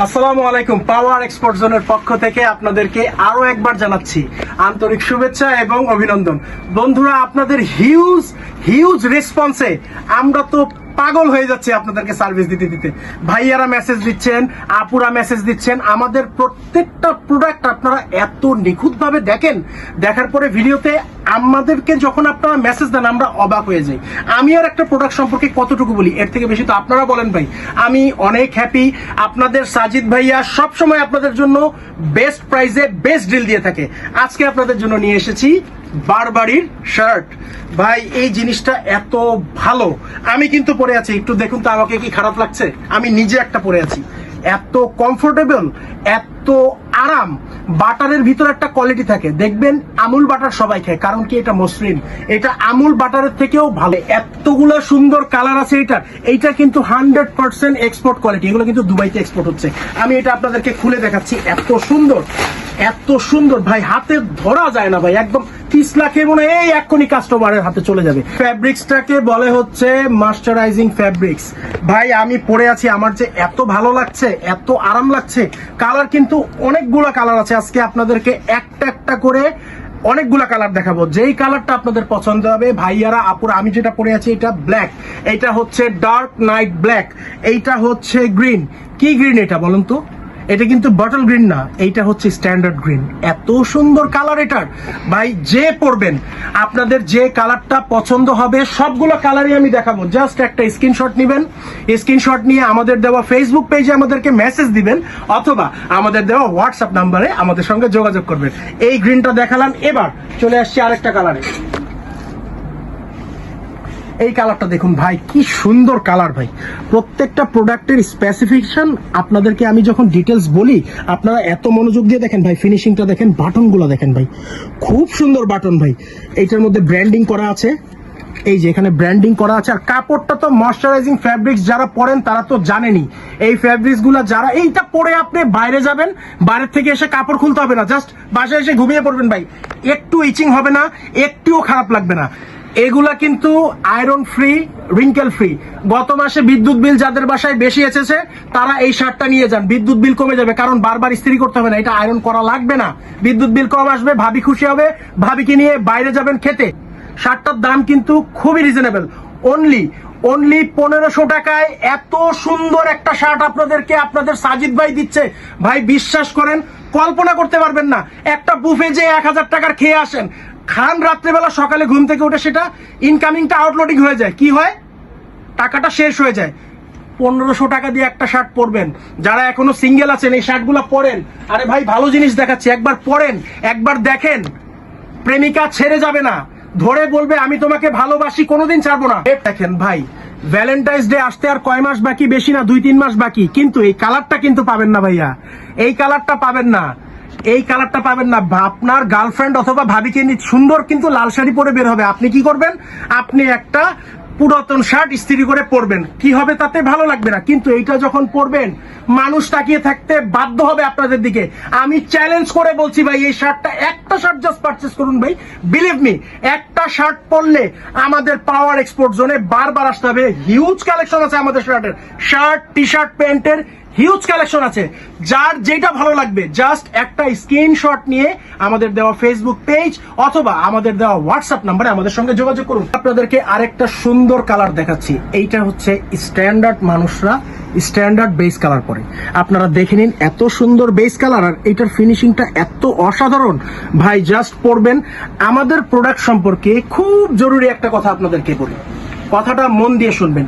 আসসালামু আলাইকুম। পাওয়ার এক্সপোর্ট জোনের পক্ষ থেকে আপনাদেরকে আরো একবার জানাচ্ছি আন্তরিক শুভেচ্ছা এবং অভিনন্দন। বন্ধুরা, আপনাদের হিউজ হিউজ রেসপন্সে আমরা তো পাগল হয়ে যাচ্ছে আপনাদেরকে সার্ভিস দিতে দিতে। ভাইয়ারা মেসেজ দিচ্ছেন, আপুরা মেসেজ দিচ্ছেন, আমাদের প্রত্যেকটা প্রোডাক্ট আপনারা এত নিখুঁতভাবে দেখেন, দেখার পরে ভিডিওতে আমাদেরকে যখন আপনারা মেসেজ দেন আমরা অবাক হয়ে যাই। আমি আর একটা প্রোডাক্ট সম্পর্কে কতটুকু বলি, এর থেকে বেশি তো আপনারা বলেন ভাই। আমি অনেক হ্যাপি। আপনাদের সাজিদ ভাইয়া সবসময় আপনাদের জন্য বেস্ট প্রাইসে বেস্ট ডিল দিয়ে থাকে। আজকে আপনাদের জন্য নিয়ে এসেছি বারবারির শার্ট। ভাই এই জিনিসটা এত ভালো, আমি কিন্তু পরে আছি, একটু দেখুন তো আমাকে কি খারাপ লাগছে? আমি নিজে একটা পরে আছি, এত কমফোর্টেবল, এত আরাম। বাটারের ভিতর একটা কোয়ালিটি থাকে, দেখবেন আমুল বাটার সবাই খায়, কারণ কি এটা মসৃণ, এটা আমুল বাটারের থেকেও ভালো। এতগুলো সুন্দর কালার আছে এইটা কিন্তু 100% এক্সপোর্ট কোয়ালিটি, এগুলো কিন্তু দুবাইতে এক্সপোর্ট হচ্ছে। আমি এটা আপনাদেরকে খুলে দেখাচ্ছি, এত সুন্দর এত সুন্দর ভাই, হাতে ধরা যায় না ভাই, একদম 30 লাখে মনে হয় এই এক্ষুনি কাস্টমারের হাতে চলে যাবে। ফ্যাব্রিক্সটাকে বলে হচ্ছে মাস্টারাইজিং ফ্যাব্রিক্স। ভাই আমি পরে আছি, আমার যে এত ভালো লাগছে, এত আরাম লাগছে। কালার কিন্তু অনেকগুলো কালার আছে, আজকে আপনাদেরকে একটা একটা করে অনেকগুলা কালার দেখাবো। যেই কালারটা আপনাদের পছন্দ হবে ভাইয়ারা আপুরা, আমি যেটা পরে আছি এটা ব্ল্যাক, এটা হচ্ছে ডার্ক নাইট ব্ল্যাক, এইটা হচ্ছে গ্রিন। কি গ্রিন এটা বলুন তো? এটা কিন্তু বটল গ্রিন না, এইটা হচ্ছে স্ট্যান্ডার্ড গ্রিন। এত সুন্দর কালার এটার ভাই, যে পরবেন আপনাদের যে কালারটা পছন্দ হবে সবগুলো কালারই আমি দেখাবো। জাস্ট একটা স্ক্রিনশট নেবেন, স্ক্রিনশট নিয়ে আমাদের দেওয়া ফেসবুক পেজে আমাদেরকে মেসেজ দিবেন, অথবা আমাদের দেওয়া হোয়াটসঅ্যাপ নাম্বারে আমাদের সঙ্গে যোগাযোগ করবেন। এই গ্রিনটা দেখালাম, এবার চলে আসছি আরেকটা কালারে। এই কালারটা দেখুন ভাই, কি সুন্দর কালার ভাই। প্রত্যেকটা প্রোডাক্টের স্পেসিফিকেশন আপনাদেরকে আমি যখন ডিটেলস বলি আপনারা এত মনোযোগ দিয়ে দেখেন ভাই। ফিনিশিংটা দেখেন, বাটনগুলো দেখেন ভাই, খুব সুন্দর বাটন ভাই। এইটার মধ্যে ব্র্যান্ডিং করা আছে, এই যে এখানে ব্র্যান্ডিং করা আছে। আর কাপড়টা তো ময়শ্চারাইজিং ফ্যাব্রিক্স, যারা পরেন তারা তো জানেনই। এই ফ্যাব্রিক্স গুলা যারা এইটা পরে আপনি বাইরে যাবেন, বাইরের থেকে এসে কাপড় খুলতে হবে না, জাস্ট বাসায় এসে ঘুমিয়ে পড়বেন ভাই, একটু ইচিং হবে না, একটুও খারাপ লাগবে না। এগুলা কিন্তু আয়রন ফ্রি, রিঙ্কেল ফ্রি। গত মাসে বিদ্যুৎ বিল যাদের বাসায় বেশি এসেছে তারা এই শার্টটা নিয়ে যান, বিদ্যুৎ বিল কমে যাবে, কারণ বারবার ইস্ত্রি করতে হবে না, এটা আয়রন করা লাগবে না, বিদ্যুৎ বিল কম আসবে, ভাবি খুশি হবে, ভাবিকে নিয়ে বাইরে যাবেন খেতে। শার্টটার দাম কিন্তু খুবই রিজনেবল, অনলি 1500 টাকায় এত সুন্দর একটা শার্ট আপনাদেরকে আপনাদের সাজিদ ভাই দিচ্ছে। ভাই বিশ্বাস করেন, কল্পনা করতে পারবেন না, একটা বুফে যে 1000 টাকার খেয়ে আসেন, খান রাত্রেবেলা, সকালে ঘুম থেকে উঠে সেটা ইনকামিংটা আউটলোডিং হয়ে যায়, কি হয় টাকাটা শেষ হয়ে যায়। 1500 টাকা দিয়ে একটা শার্ট পরবেন। যারা এখনো সিঙ্গেল আছেন এই শার্টগুলো পরেন, আরে ভাই ভালো জিনিস দেখাচ্ছি, একবার পরেন, একবার দেখেন, প্রেমিকা ছেড়ে যাবে না, ধরে বলবে আমি তোমাকে ভালোবাসি, কোনোদিন ছাড়বো না। দেখেন ভাই, ভ্যালেন্টাইন্স ডে আসতে আর কয় মাস বাকি, বেশি না 2-3 মাস বাকি, কিন্তু এই কালারটা কিন্তু পাবেন না ভাইয়া, এই কালারটা পাবেন না, এই কালারটা পাবেন না। আপনার গার্লফ্রেন্ড অথবা ভাবিকে নিয়ে সুন্দর কিন্তু লাল শাড়ি পরে বের হবে, আপনি কি করবেন? আপনি একটা পুরাতন শার্ট ইস্ত্রি করে পরবেন, কি হবে তাতে? ভালো লাগবে না। কিন্তু এইটা যখন পরবেন মানুষ তাকিয়ে থাকতে বাধ্য হবে আপনাদের দিকে। আমি চ্যালেঞ্জ করে বলছি ভাই, এই শার্টটা, একটা শার্ট জাস্ট পারচেস করুন ভাই, বিলিভ মি, একটা শার্ট পরলে আমাদের পাওয়ার এক্সপোর্ট জোনে বারবার আসতে হবে। হিউজ কালেকশন আছে আমাদের শার্টের, শার্ট, টি শার্ট, প্যান্টের হিউজ কালেকশন আছে। যার যেটা ভালো লাগবে জাস্ট একটা স্ক্রিনশট নিয়ে আমাদের দেওয়া ফেসবুক পেজ অথবা আমাদের দেওয়া হোয়াটসঅ্যাপ নাম্বারে আমাদের সঙ্গে যোগাযোগ করুন। আপনাদেরকে আরেকটা সুন্দর কালার দেখাচ্ছি, এইটা হচ্ছে স্ট্যান্ডার্ড, মানুষরা স্ট্যান্ডার্ড বেস কালার পরে, আপনারা দেখে নিন, এত সুন্দর বেস কালার, আর এইটার ফিনিশিংটা এত অসাধারণ ভাই, জাস্ট পরবেন। আমাদের প্রোডাক্ট সম্পর্কে খুব জরুরি একটা কথা আপনাদেরকে বলি, কথাটা মন দিয়ে শুনবেন।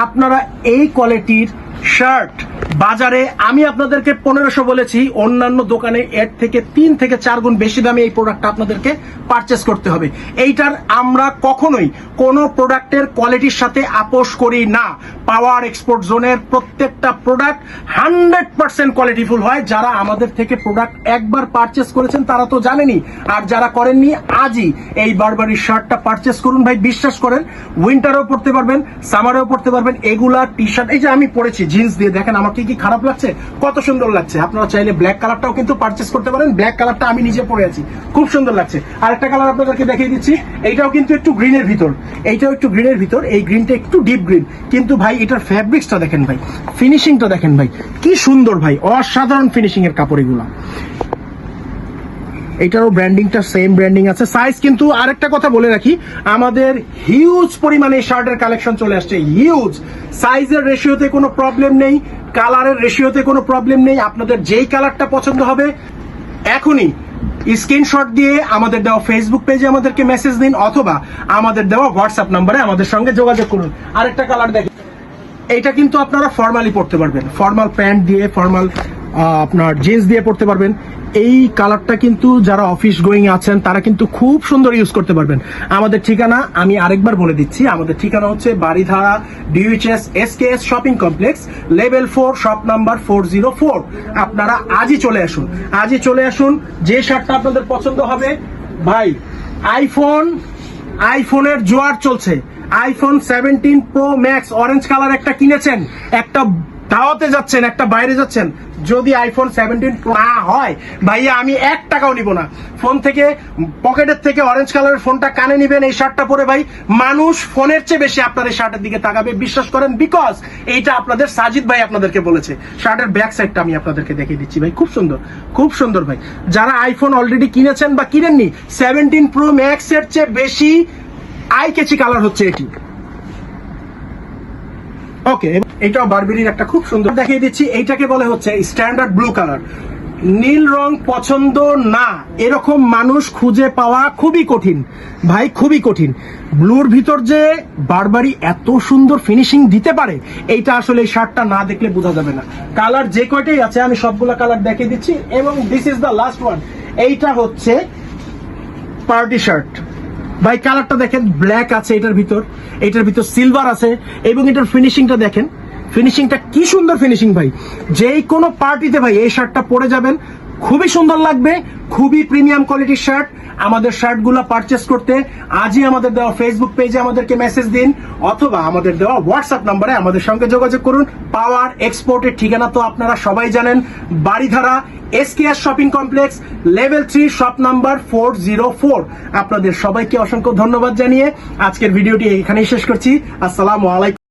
আপনারা এই কোয়ালিটির শার্ট বাজারে, আমি আপনাদেরকে 1500 বলেছি, অন্যান্য দোকানে এর থেকে 3 থেকে 4 গুণ বেশি দামে এই প্রোডাক্টটা আপনাদেরকে পারচেস করতে হবে। এইটার আমরা কখনোই কোনো প্রোডাক্টের কোয়ালিটির সাথে আপোষ করি না। পাওয়ার এক্সপোর্ট জোনের প্রত্যেকটা প্রোডাক্ট 100% কোয়ালিটিফুল হয়। যারা আমাদের থেকে প্রোডাক্ট একবার পারচেস করেছেন তারা তো জানেনই, আর যারা করেননি আজই এই বারবারি শার্টটা পারচেস করুন ভাই, বিশ্বাস করেন, উইন্টারেও পড়তে পারবেন, সামারেও পড়তে পারবেন। এগুলা টি শার্ট, এই যে আমি পরেছি জিন্স দিয়ে, দেখেন আমার কি কি খারাপ লাগছে? কত সুন্দর লাগছে। আপনারা চাইলে ব্ল্যাক কালারটাও কিন্তু পারচেস করতে পারেন। ব্ল্যাক কালারটা আমি নিজে পরে আছি, খুব সুন্দর লাগছে। আরেকটা কালার আপনাদেরকে দেখিয়ে দিচ্ছি, এইটাও কিন্তু একটু গ্রিনের ভিতর, এইটাও একটু গ্রিনের ভিতর, এই গ্রিনটা একটু ডিপ গ্রিন, কিন্তু ভাই এটার ফ্যাব্রিক্সটা দেখেন ভাই, ফিনিশিংটা দেখেন ভাই, কি সুন্দর ভাই, অসাধারণ ফিনিশিং এর কাপড় এগুলা। এটারও ব্র্যান্ডিংটা সেম ব্র্যান্ডিং আছে। সাইজ কিন্তু আরেকটা কথা বলে রাখি, আমাদের হিউজ পরিমাণে শার্টের কালেকশন চলে আসছে, হিউজ। সাইজের রেশিওতে কোনো প্রবলেম নেই, কালারের রেশিওতে কোনো প্রবলেম নেই। আপনাদের যেই কালারটা পছন্দ হবে এখনই স্ক্রিনশট দিয়ে আমাদের দেওয়া ফেসবুক পেজে আমাদেরকে মেসেজ দিন, অথবা আমাদের দেওয়া হোয়াটসঅ্যাপ নাম্বারে আমাদের সঙ্গে যোগাযোগ করুন। আরেকটা কালার দেখেন, এইটা কিন্তু আপনারা ফর্মালি পড়তে পারবেন, ফর্মাল প্যান্ট দিয়ে, ফর্মাল আপনার জিন্স দিয়ে পড়তে পারবেন। এই কালারটা কিন্তু যারা অফিস গোয়িং আছেন তারা কিন্তু খুব সুন্দর ইউজ করতে পারবেন। আমাদের ঠিকানা আমি আরেকবার বলে দিচ্ছি, আমাদের ঠিকানা হচ্ছে Baridhara DOHS SKS shopping complex, level 4, shop number 404। আপনারা আজই চলে আসুন, আজই চলে আসুন। যে শার্টটা আপনাদের পছন্দ হবে ভাই, আইফোনের জোয়ার চলছে। IPhone 17 pro max orange colour একটা কিনেছেন, একটা দাওয়াতে যাচ্ছেন, একটা বাইরে যাচ্ছেন, যদি আইফোন 17 প্রো না হয় ভাইয়া আমি 1 টাকাও নিব না। ফোন থেকে, পকেটের থেকে অরেঞ্জ কালারের ফোনটা কানে নিবেন, এই শার্টটা পরে ভাই মানুষ ফোনের চেয়ে বেশি আপনার এই শার্টের দিকে তাকাবে, বিশ্বাস করেন। বিকজ এইটা আপনাদের সাজিদ ভাই আপনাদেরকে বলেছে। শার্টের ব্যাক সাইডটা আমি আপনাদেরকে দেখিয়ে দিচ্ছি ভাই, খুব সুন্দর, খুব সুন্দর ভাই। যারা আইফোন অলরেডি কিনেছেন বা কিনেননি, 17 প্রো ম্যাক্স এর চেয়ে বেশি আই কেচি কালার হচ্ছে এটি। ওকে, এটাও বারবেরির একটা খুব সুন্দর দেখিয়ে দিচ্ছি। এইটাকে বলে হচ্ছে স্ট্যান্ডার্ড ব্লু কালার। নীল রং পছন্দ না এরকম মানুষ খুঁজে পাওয়া খুবই কঠিন ভাই, খুবই কঠিন। ব্লুর ভিতর যে বারবারি এত সুন্দর ফিনিশিং দিতে পারে, এইটা আসলে এই শার্টটা না দেখলে বোঝা যাবে না। কালার যে কয়টাই আছে আমি সবগুলা কালার দেখিয়ে দিচ্ছি, এবং this is the last one. এইটা হচ্ছে পার্টি শার্ট ভাই, কালারটা দেখেন, ব্ল্যাক আছে এটার ভিতর, এটার ভিতর সিলভার আছে, এবং এটার ফিনিশিংটা দেখেন, ফিনিশিংটা কি সুন্দর ফিনিশিং ভাই। যেই কোনো পার্টিতে ভাই এই শার্টটা পরে যাবেন, খুবই সুন্দর লাগবে, খুবই প্রিমিয়াম কোয়ালিটির শার্ট। আমাদের শার্টগুলো পারচেস করতে আজই আমাদের দেওয়া ফেসবুক পেজে আমাদেরকে মেসেজ দিন, অথবা আমাদের দেওয়া হোয়াটসঅ্যাপ নাম্বারে আমাদের সঙ্গে যোগাযোগ করুন। পাওয়ার এক্সপোর্টের ঠিকানা তো আপনারা সবাই জানেন, Baridhara SKS shopping complex, level 3, shop number 404। আপনাদের সবাইকে অসংখ্য ধন্যবাদ জানিয়ে আজকের ভিডিওটি এখানেই শেষ করছি। আসসালামু আলাইকুম।